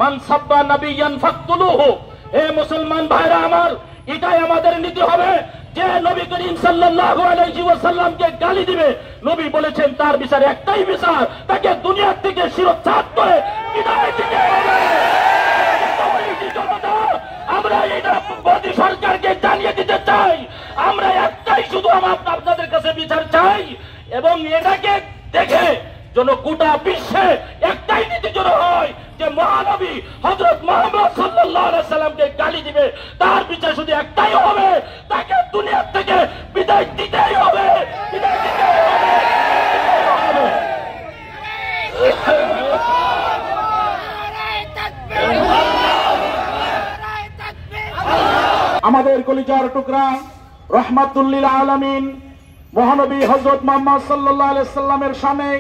মান সাব্বা নাবিয়ান ফাকতুলুহু। হে মুসলমান ভাইরা আমার, এটাই আমাদের নীতি হবে। যে নবী করিম সাল্লাল্লাহু আলাইহি ওয়াসাল্লামকে গালি দিবে, নবী বলেছেন তার বিচার একটাই বিচার, তাকে দুনিয়া থেকে শিরচ্ছেদ করে বিদায় দিতে হবে। আমরা এটা মোদী সরকারকে জানিয়ে দিতে চাই, আমরা একটাই শুধু আপনাদের কাছে বিচার চাই, এবং এটাকে দেখে যেন গোটা বিশ্বে একটাই নীতি যেন হয় যে মহানবী হযরত মুহাম্মদ সাল্লাল্লাহু আলাইহি সাল্লামকে গালি দিবে, তার বিচার শুধু একটাই হবে, তাকে দুনিয়া থেকে বিদায় দিতেই হবে, বিদায় দিতেই হবে। আমাদের কলিজার টুকরা রহমাতুল লিল আলামিন মহানবী হযরত মুহাম্মদ সাল্লাল্লাহু আলাইহি সাল্লামের শানে,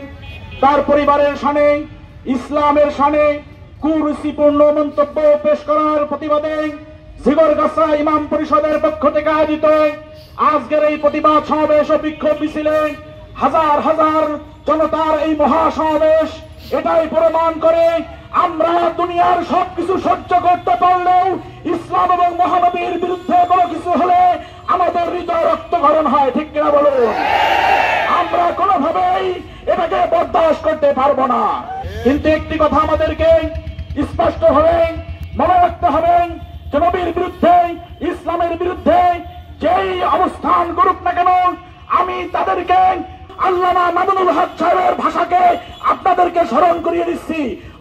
তার পরিবারের শানে, ইসলামের শানে কুরুচিপূর্ণ মন্তব্য পেশ করার প্রতিবাদে ঝিগরগাছা ইমাম পরিষদের পক্ষ থেকে আয়োজিত আজকের এই প্রতিবাদ সমাবেশ ও বিক্ষোভ মিছিলে হাজার হাজার জনতার এই মহাসমাবেশ এটাই প্রমাণ করে আমরা দুনিয়ার সবকিছু সহ্য করতে পারলেও ইসলাম এবং মহানবীর বিরুদ্ধে কোনো কিছু হলে আমাদের হৃদয় রক্তক্ষরণ হয়, ঠিক কিনা বলুন? আমরা কোনোভাবেই এটাকে বরদাস্ত করতে পারবো না। কিন্তু একটি কথা আমাদেরকে স্পষ্ট হবে, মনে রাখতে হবে যে নবীর বিরুদ্ধে, ইসলামের বিরুদ্ধে যেই অবস্থান করুক না কেন, আমি তাদেরকে আল্লামা মামুনুল হক সাহেবের ভাষাকে আপনাদেরকে স্মরণ করিয়ে দিচ্ছি।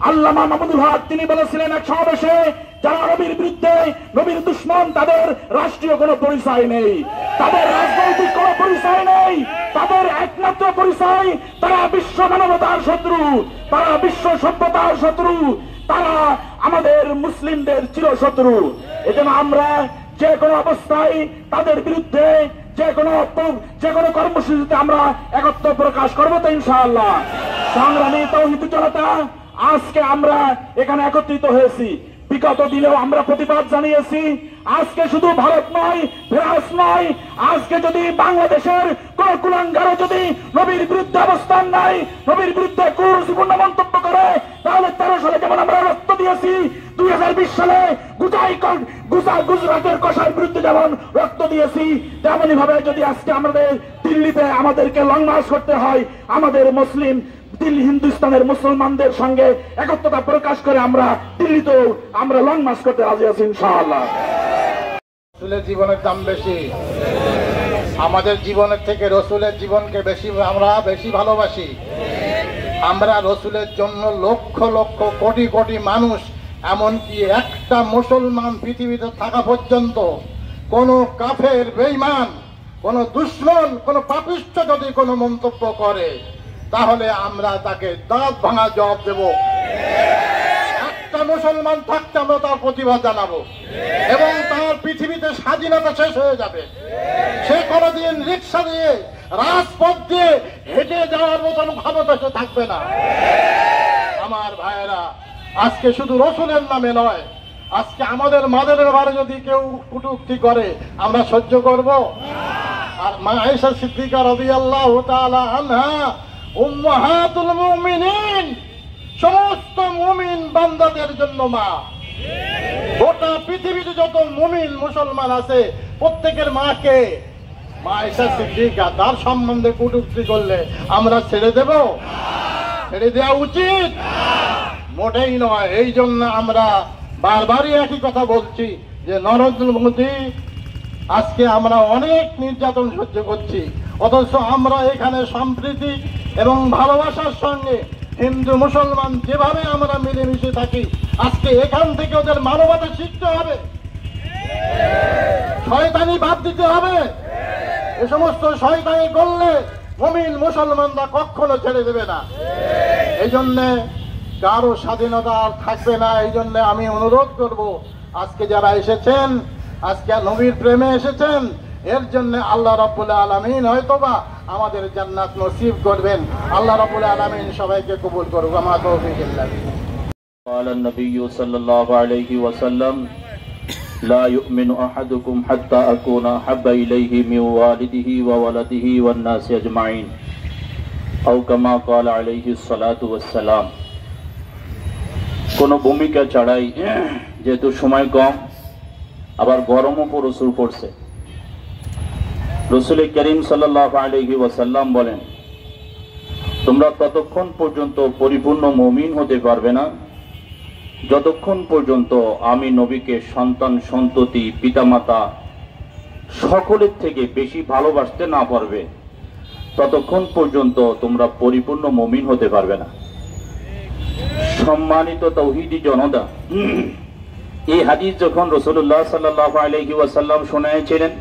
আল্লামা মামুনুল হক তিনি বলেছিলেন এক সমাবেশে, যারা নবীর বিরুদ্ধে, নবীর দুশমন, তাদের রাষ্ট্রীয় কোনো পরিচয় নেই, তাদের রাজনৈতিক কোনো পরিচয় নেই, তাদের একমাত্র পরিচয় তারা বিশ্ব মানবতার শত্রু, তারা বিশ্ব সভ্যতার শত্রু, তারা আমাদের মুসলিমদের চিরশত্রু। এজন্য আমরা যে কোনো অবস্থায় তাদের বিরুদ্ধে যে কোনো কর্মসূচিতে আমরা একত্র প্রকাশ করবো তো ইনশাআল্লাহ। সংগ্রামী তাওহীদি জনতা, আজকে আমরা এখানে একত্রিত হয়েছি, বিগত দিনেও আমরা প্রতিবাদ জানিয়েছি। আজকে শুধু ভারত নয়, ফ্রান্স নয়, আজকে যদি বাংলাদেশের কোন কুলাঙ্গারও যদি নবীর বিরুদ্ধে অবস্থান নাই, নবীর বিরুদ্ধে কুরুচিপূর্ণ মন্তব্য করে, তাহলে 13 সালে যেমন আমরা রক্ত দিয়েছি, 2020 সালে গুজরাটের কষার বিরুদ্ধে যেমন রক্ত দিয়েছি, তেমনই ভাবে যদি আজকে আমাদের দিল্লিতে আমাদেরকে লং মার্চ করতে হয়, আমাদের মুসলিম দিল্লি হিন্দুস্তানের মুসলমানদের সঙ্গে একত্রতা প্রকাশ করে আমরা দিল্লিতেও আমরা লং মার্চ করতে রাজি আছি ইনশাআল্লাহ। রসুলের জীবনের দাম বেশি, আমাদের জীবনের থেকে রসুলের জীবনকে আমরা বেশি ভালোবাসি। আমরা রসুলের জন্য লক্ষ লক্ষ কোটি কোটি মানুষ, এমনকি একটা মুসলমান পৃথিবীতে থাকা পর্যন্ত কোন কাফের, বেঈমান, কোন দুশমন, কোন পাপিষ্ঠ যদি কোনো মন্তব্য করে, তাহলে আমরা তাকে দাঁত ভাঙা জবাব দেব। একটা মুসলমান থাকতে আমরা তার প্রতিবাদ জানাবো, এবং তার পৃথিবীতে স্বাধীনতা শেষ হয়ে যাবে। সে কোনোদিন রিক্সা দিয়ে, রাজপথ দিয়ে হেঁটে যাওয়ার মতন ক্ষমতা সে থাকবে না। আমার ভাইয়েরা, আজকে শুধু রসুলের নামে নয়, আজকে আমাদের মাদারের ঘরে যদি কেউ কটূক্তি করে, আমরা সহ্য করব? আর মা আয়েশা সিদ্দিকা রাদিয়াল্লাহু তাআলা আনহা উম্মাহাতুল মুমিনিন, সমস্ত মুমিন বান্দাদের জন্য মা। গোটা পৃথিবীতে যত মুমিন মুসলমান আছে, প্রত্যেকের মাকে মা আয়েশা সিদ্দিকা, তার সম্বন্ধে কটূক্তি করলে আমরা ছেড়ে দেব? ছেড়ে দেওয়া উচিত মোটেই নয়। এই জন্য আমরা বারবারই একই কথা বলছি যে নরেন্দ্র মোদী, আজকে আমরা অনেক নির্যাতন সহ্য করছি, অথচ আমরা এখানে সম্প্রীতি এবং ভালোবাসার সঙ্গে হিন্দু মুসলমান যেভাবে আমরা মিলেমিশে থাকি, আজকে এখান থেকে ওদের মানবতা শিখতে হবে, শয়তানি বাদ দিতে হবে। এ সমস্ত শয়তানি করলে মুমিন মুসলমানরা কখনো ছেড়ে দেবে না। এই জন্যে কারো স্বাধীনতা আর থাকবে না। এই জন্য আমি অনুরোধ করব, আজকে যারা এসেছেন, আজকে নবীর প্রেমে এসেছেন, এর জন্য আল্লাহ রাব্বুল আলামিন হয়তোবা আমাদের জান্নাত নসিব করবেন। আল্লাহ রাব্বুল আলামিন সবাইকে কবুল করুক। আমা তৌফিক ইল্লা বিল্লাহ। قال النبي صلى الله عليه وسلم لا يؤمن أحدكم حتى أكون أحب إليه من والده وولده والناس أجمعين أو كما قال عليه الصلاة والسلام। কোনো ভূমিকা ছাড়াই, যেহেতু সময় কম, আবার গরমও প্রচুর পড়ছে, রাসূল করিম সাল্লাল্লাহু আলাইহি ওয়াসাল্লাম বলেন, তোমরা ততক্ষণ পর্যন্ত পরিপূর্ণ মুমিন হতে পারবে না যতক্ষণ পর্যন্ত আমি নবীকে সন্তান সন্ততি পিতামাতা সকলের থেকে বেশি ভালোবাসতে না পারবে, ততক্ষণ পর্যন্ত তোমরা পরিপূর্ণ মুমিন হতে পারবে না। সম্মানিত তাওহীদি জনতা, এই হাদিস যখন রাসূলুল্লাহ সাল্লাল্লাহু আলাইহি ওয়াসাল্লাম শুনিয়েছিলেন,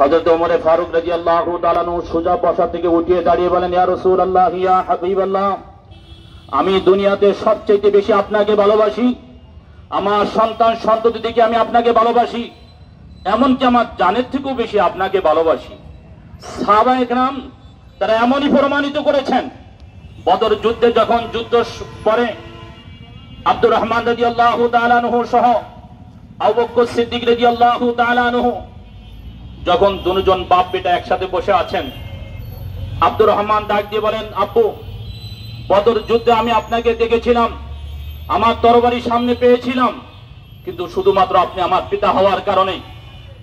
হযরত ওমর ফারুক রাদিয়াল্লাহু তাআলা আনহু সোজা বসা থেকে উঠে দাঁড়িয়ে বলেন, ইয়া রাসূলুল্লাহ, ইয়া হাবিবাল্লাহ, আমি দুনিয়াতে সবচেয়ে বেশি আপনাকে ভালোবাসি, আমার সন্তান সন্ততি থেকে আমি আপনাকে ভালোবাসি, এমনকি আমার জানের থেকেও বেশি আপনাকে ভালোবাসি। সাহাবায়ে কেরাম তারা এমনই প্রমাণিত করেছেন। বদর যুদ্ধে যখন যুদ্ধ পরে আব্দুর রহমান রাদিয়াল্লাহু তাআলা আনহু সহ আবু বকর সিদ্দিক রাদিয়াল্লাহু তাআলা আনহু যখন দুজন বাপ বেটা একসাথে বসে আছেন, আব্দুর রহমান ডাক দিয়ে বলেন, আব্বু, বদর যুদ্ধে আমি আপনাকে দেখেছিলাম, আমার তরবারি সামনে পেয়েছিলাম, কিন্তু শুধুমাত্র আপনি আমার পিতা হওয়ার কারণে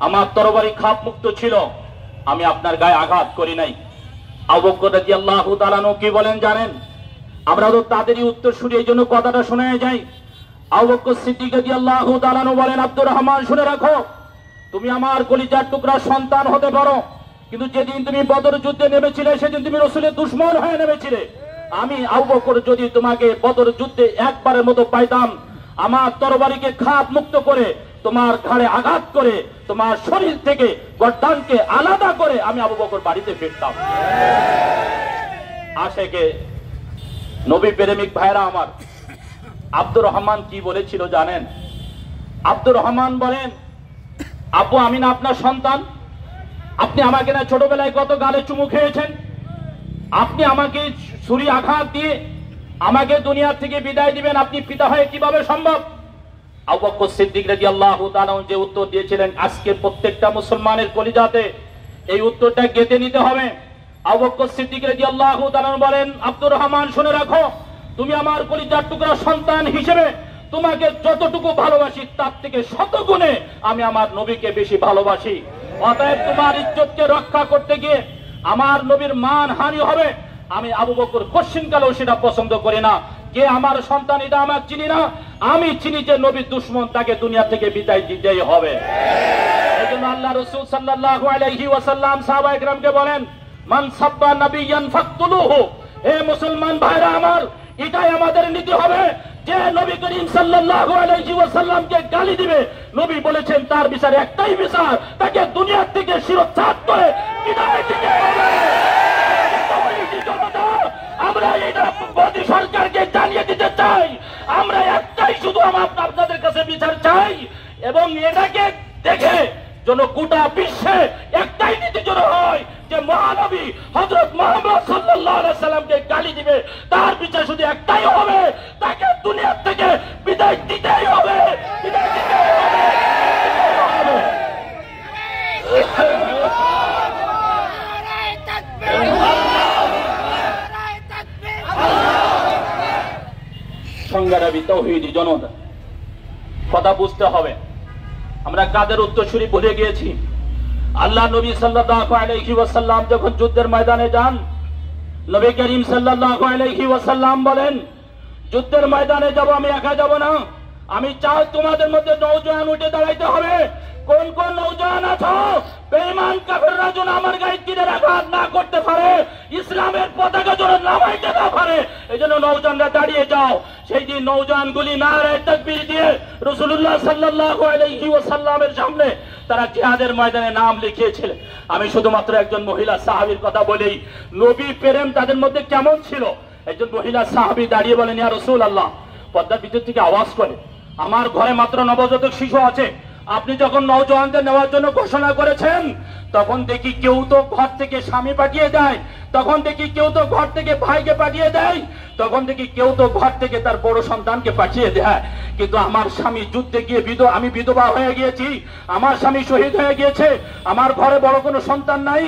আমার তরবারি খাপ মুক্ত ছিল, আমি আপনার গায়ে আঘাত করি নাই। আবু বকর রাদিয়াল্লাহু তাআলা আনহু কি বলেন জানেন? আমরা তো তাদেরই উত্তর শুনে এই জন্য কথাটা শোনা যায়। আবু বকর সিদ্দিক রাদিয়াল্লাহু তাআলা আনহু বলেন, আব্দুর রহমান, শুনে রাখো, তুমি আমার কলিজার টুকরা সন্তান হতে পারো, কিন্তু যেদিন তুমি বদর যুদ্ধে নেমেছিলে সেদিন তুমি রাসূলের দুশমন হয়ে নেমেছিলে। আমি আবু বকর যদি তোমাকে বদর যুদ্ধে একবারের মতো পাইতাম, আমার তরবারিকে খাপ মুক্ত করে তোমার ঘাড়ে আঘাত করে তোমার শরীর থেকে গর্দানকে আলাদা করে আমি আবু বকর বাড়িতে ফিরতাম। আশেকে নবী প্রেমিক ভাইরা আমার, আব্দুর রহমান কি বলেছিল জানেন? আব্দুর রহমান বলেন, আব্বু, আমি না আপনার সন্তান, আপনি আমাকে না ছোটবেলায় কত গালে চুমু খেয়েছেন, আপনি আমাকে ছুরি আঘাত দিয়ে আমাকে দুনিয়া থেকে বিদায় দিবেন, আপনি পিতা হয়ে কিভাবে সম্ভব? আবু বকর সিদ্দিক রাদিয়াল্লাহু তাআলা যে উত্তর দিয়েছিলেন, আজকে প্রত্যেকটা মুসলমানের কলিজাতে এই উত্তরটা গেঁথে নিতে হবে। আবু বকর সিদ্দিক রাদিয়াল্লাহু তাআলা বলেন, আব্দুর রহমান, শুনে রাখো, তুমি আমার কলিজার টুকরা সন্তান হিসেবে তোমাকে যতটুকু ভালোবাসি তার থেকে শতগুণে আমি আমার নবীকে বেশি ভালোবাসি। অতএব তোমার ইজ্জতকে রক্ষা করতে গিয়ে আমার নবীর মান হানি হবে, আমি আবু বকর কোশ্চিনকালেও সেটা পছন্দ করি না। কে আমার সন্তান এটা আমার চিনি না, আমি চিনি যে নবীর দুশমন, তাকে দুনিয়া থেকে বিদায় দিতেই হবে। এজন্য আল্লাহ রাসূল সাল্লাল্লাহু আলাইহি ওয়াসাল্লাম সাহাবায়ে কেরামকে বলেন, মান সাব্বা নাবিয়ান ফাকতুলুহু। হে মুসলমান ভাইরা আমার, এটাই আমাদের নীতি হবে। যে নবী করিম সাল্লাল্লাহু আলাইহি ওয়াসাল্লামকে গালি দিবে, নবী বলেছেন তার বিচার একটাই বিচার, তাকে দুনিয়া থেকে শিরচ্ছেদ করে বিদায় দিতে হবে। আমরা এটা মোদী সরকারকে জানিয়ে দিতে চাই, আমরা একটাই শুধু আপনাদের কাছে বিচার চাই, এবং এটাকে দেখে যেন গোটা বিশ্বে একটাই নীতি যেন হয় যে মহানবী হযরত মুহাম্মদ সাল্লাল্লাহু আলাইহি সাল্লামকে গালি দিবে, তার বিচার শুধু একটাই হবে, তাকে দুনিয়া থেকে বিদায় দিতেই হবে, বিদায় দিতেই হবে। সংগ্রামী তাওহীদি জনতা, কথা বুঝতে হবে, আমরা কাদের উত্তরসূরি ভুলে গিয়েছি। আল্লাহ নবী সাল্লাল্লাহু আলাইহি ওয়াসাল্লাম যখন যুদ্ধের ময়দানে যান, নবী করিম সাল্লাল্লাহু আলাইহি ওয়াসাল্লাম বলেন, যুদ্ধের ময়দানে যাব, আমি একা যাব না, আমি চাই তোমাদের মধ্যে নওজোয়ান উঠে দাঁড়াইতে হবে। কোন কোন নওজোয়ান আছো, বেঈমান কাফেররা যেন আমার গায়ে তীরের আঘাত না করতে পারে, ইসলামের পতাকা যেন নামাইতে না পারে, এজন্য নওজোয়ানরা দাঁড়িয়ে যাও। সেই দিন নওজোয়ানগুলি নারে তাকবীর দিয়ে রাসূলুল্লাহ সাল্লাল্লাহু আলাইহি ওয়াসাল্লামের সামনে তারা জিহাদের ময়দানে নাম লিখিয়েছিলেন। আমি শুধুমাত্র একজন মহিলা সাহাবীর কথা বলেই, নবী প্রেম তাদের মধ্যে কেমন ছিল। একজন মহিলা সাহাবী দাঁড়িয়ে বলেন, ইয়া রাসূলুল্লাহ, পর্দার ভিতর থেকে আওয়াজ করে, আমার ঘরে মাত্র নবজাতক শিশু আছে, আপনি যখন নওজোয়ানদের নেওয়ার জন্য ঘোষণা করেছেন, তখন দেখি কেউ তো ঘর থেকে স্বামী পাঠিয়ে দেয়, তখন দেখি কেউ তো ঘর থেকে ভাইকে পাঠিয়ে দেয়, তখন দেখি কেউ তো ঘর থেকে তার বড় সন্তানকে পাঠিয়ে দেয়, কিন্তু আমার স্বামী যুদ্ধে গিয়ে আমি বিধবা হয়ে গিয়েছি, আমার স্বামী শহীদ হয়ে গিয়েছে, আমার ঘরে বড় কোনো সন্তান নাই,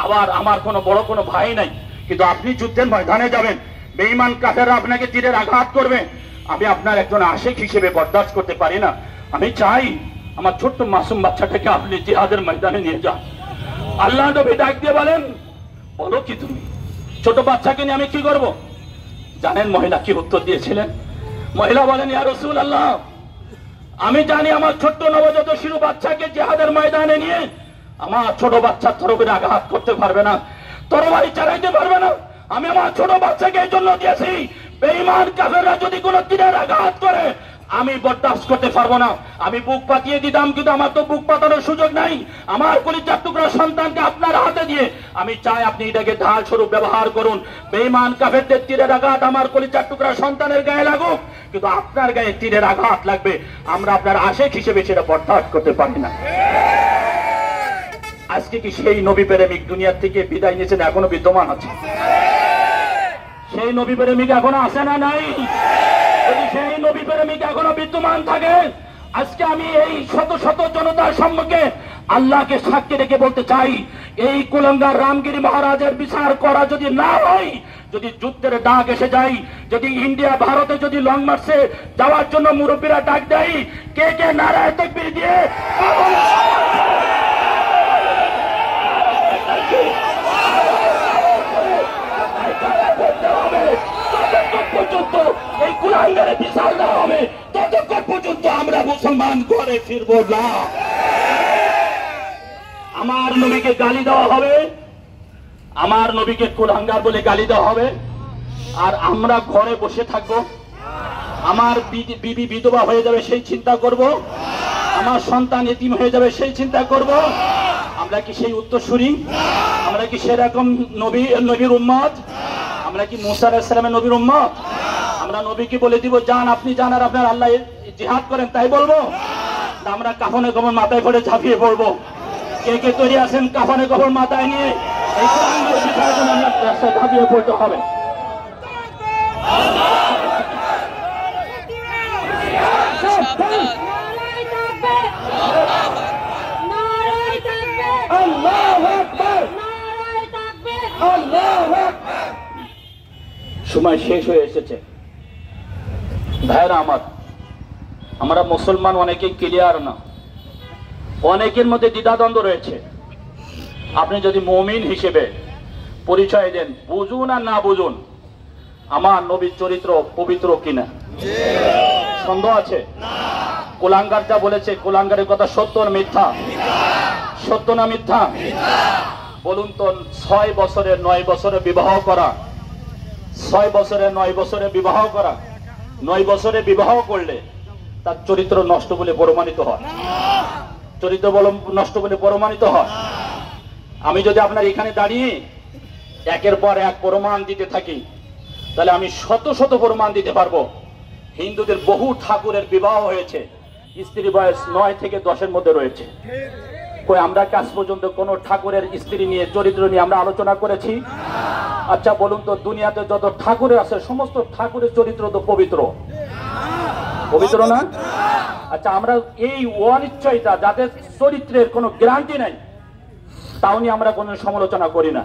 আবার আমার কোনো বড় কোনো ভাই নাই, কিন্তু আপনি যুদ্ধের ময়দানে যাবেন, বেঈমান কাফেররা আপনাকে তীরের আঘাত করবে, আমি আপনার একজন আশিক হিসেবে বরদাস্ত করতে পারি না। আমি চাই আমার ছোট্ট মাসুম বাচ্চাটাকে আপনি জিহাদের ময়দানে নিয়ে যান। আল্লাহ নবী ডাক দিয়ে বলেন, বলো কি তুমি, ছোট বাচ্চাকে নিয়ে আমি কি করব? জানেন মহিলা কি উত্তর দিয়েছিলেন? মহিলা বলেন, ইয়া রাসূলুল্লাহ, আমি জানি আমার ছোট্ট নবজাত শিশু বাচ্চাকে জিহাদের ময়দানে নিয়ে আমার ছোট বাচ্চার তরবারি আঘাত করতে পারবে না, তরবারি চালাইতে পারবে না। আমি আমার ছোট বাচ্চাকে এই জন্য দিয়েছি, বেঈমান কাফেররা যদি কোনো তীরের আঘাত করে আমি বরদাস্ত করতে পারবো না। আমি বুক পাতিয়ে দিতাম, কিন্তু আমার তো বুক পাতানোর সুযোগ নাই। আমার কলিজার টুকরা সন্তানকে আপনার হাতে দিয়ে আমি চাই আপনি এটাকে ঢাল স্বরূপ ব্যবহার করুন। বেঈমান কাফেরদের তীরের আঘাত আমার কলিজার টুকরা সন্তানের গায়ে লাগুক, কিন্তু আপনার গায়ে তীরের আঘাত লাগবে। আমরা আপনার আশিক হিসেবে সেটা বরদাস্ত করতে পারি না। আজকে কি সেই নবী প্রেমিক দুনিয়ার থেকে বিদায় নিয়েছেন? এখনো বিদ্যমান আছে সেই নবী প্রেমিক, এখনো আছে না নাই? যদি সেই নবী প্রেমিক এখনো বিদ্যমান থাকে, আজকে আমি এই শত শত জনতার সম্মুখে আল্লাহকে সাক্ষী রেখে বলতে চাই, এই কুলাঙ্গার রামগিরি মহারাজের বিচার করা যদি না হয়, যদি যুদ্ধের ডাক এসে যায়, যদি ইন্ডিয়া ভারতে যদি লং মার্চে যাওয়ার জন্য মুরব্বীরা ডাক দেয়, কে কে নারায়ে তাকবীর দিয়ে পর্যন্ত এই কুলাঙ্গারের বিচার না হবে, ততক্ষণ পর্যন্ত আমরা মুসলমান ঘরে ফিরব না। আমার নবীকে গালি দেওয়া হবে, আমার নবীকে কুলাঙ্গার বলে গালি দেওয়া হবে, আর আমরা ঘরে বসে থাকবো। আমার বিবি বিধবা হয়ে যাবে সেই চিন্তা করব, আমার সন্তান এতিম হয়ে যাবে সেই চিন্তা করব। আমরা কি সেই উত্তরসূরি? আমরা কি সেরকম নবীর উম্মত? আমরা কি মুসা আলাইহিস সালামের নবীর উম্মত? আমরা নবীকে বলে দিব যান, আপনি যান আর আপনার আল্লাহ জিহাদ করেন, তাই বলবো? আমরা কাফনে কবর মাথায় পড়ে ঝাঁপিয়ে পড়বো? কে কে তৈরি আছেন কাফনে কবর মাথায় নিয়ে এই কুলাঙ্গার বিচারের জন্য আমরা রাস্তায় ঝাঁপিয়ে পড়তে হবে? সময় শেষ হয়ে এসেছে ভাইরা আমার। আমরা মুসলমান অনেকেই ক্লিয়ার না, অনেকের মধ্যে দ্বিধাদ্বন্দ্ব রয়েছে। আপনি যদি মুমিন হিসেবে পরিচয় দেন, বুঝুন আর না বুঝুন, আমার নবীর চরিত্র পবিত্র কিনা সন্দেহ আছে? কুলাঙ্গার যা বলেছে, কুলাঙ্গারের কথা সত্য না মিথ্যা? সত্য না মিথ্যা? বলুন তো, 6 বছরে 9 বছরে বিবাহ করা, 6 বছরে 9 বছরে বিবাহ করা, 9 বছরে বিবাহ করলে তার চরিত্র নষ্ট বলে প্রমাণিত হয়? চরিত্র নষ্ট বলে প্রমাণিত হয়? আমি যদি আপনার এখানে দাঁড়িয়ে একের পর এক প্রমাণ দিতে থাকি, তাহলে আমি শত শত প্রমাণ দিতে পারবো। হিন্দুদের বহু ঠাকুরের বিবাহ হয়েছে, স্ত্রী বয়স 9 থেকে 10-এর মধ্যে রয়েছে। কই আমরা কাজ পর্যন্ত কোন ঠাকুরের স্ত্রী নিয়ে, চরিত্র নিয়ে আমরা আলোচনা করেছি? আচ্ছা বলুন তো, দুনিয়াতে যত ঠাকুরের আছে সমস্ত ঠাকুরের চরিত্র তো পবিত্র, পবিত্র না? আচ্ছা, আমরা এই অনিশ্চয়তা, যাদের চরিত্রের কোনো গ্যারান্টি নাই, তাও নিয়ে আমরা কোনো সমালোচনা করি না।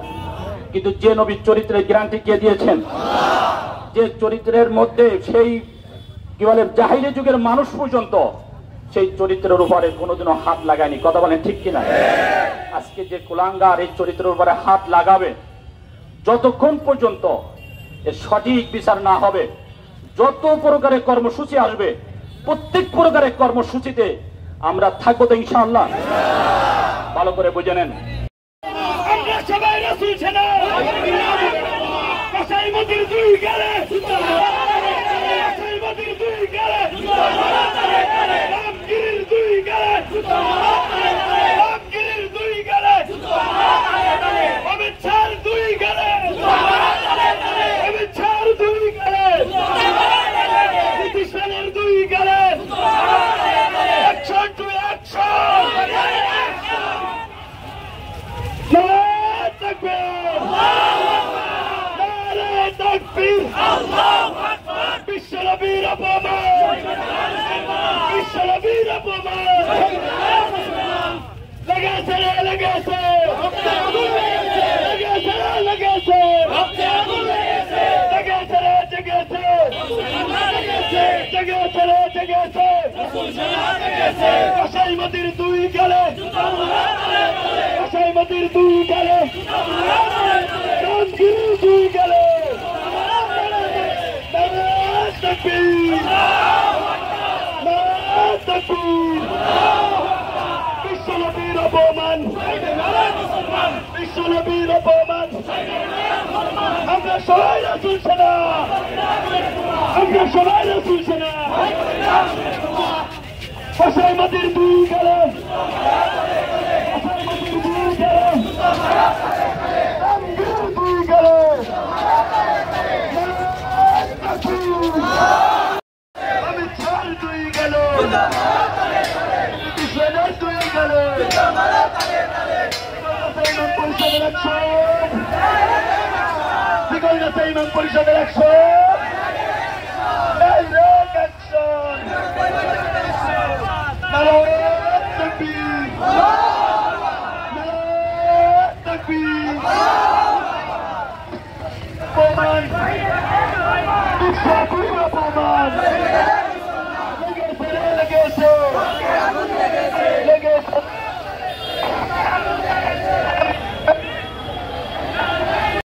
কিন্তু যে নবীর চরিত্রের গ্যারান্টি কে দিয়েছেন, যে চরিত্রের মধ্যে সেই কি বলে জাহিলি যুগের মানুষ পর্যন্ত সেই চরিত্রের উপরে কোনোদিনও হাত লাগায়নি, কথা বলেন ঠিক কিনা? আজকে যে কুলাঙ্গার এই চরিত্রের উপরে হাত লাগাবে, যতক্ষণ পর্যন্ত এর সঠিক বিচার না হবে, যত প্রকারের কর্মসূচি আসবে, প্রত্যেক প্রকারের কর্মসূচিতে আমরা থাকবো তো ইনশাআল্লাহ। ভালো করে বুঝে নেন, আমরা সবাই রাসূল ছেলে, কসাই মতির দুই গেলে, কসাই মতির দুই গেলে, রামগিরির দুই গেলে, রামগিরির দুই গেলে, অমিত শাহর দুই গেলে, অমিত শাহর দুই গেলে, নীতিশ সেনের দুই গেলে, 100 to 100 নারায়ে তাকবীর, নারায়ে তাকবীর, আল্লাহু আকবার। গেছে কসাইমতির দুই গেলে কসাইমতির দুই গেলে রাজগিরির দুই গেলে বিশ্বনবীর অপমান বিশ্বনবীর অপমান আমরা সবাই রাসূল সেনা আমরা সবাই রাসূল সেনা কসাইমতির দুই গেলে কসাইমতির দুই গেলে রাজগিরির দুই গেলে অমিত শাহ দুই গেল সেনার দুই গেল পরিষদের 100 ইমাম পরিষদের 100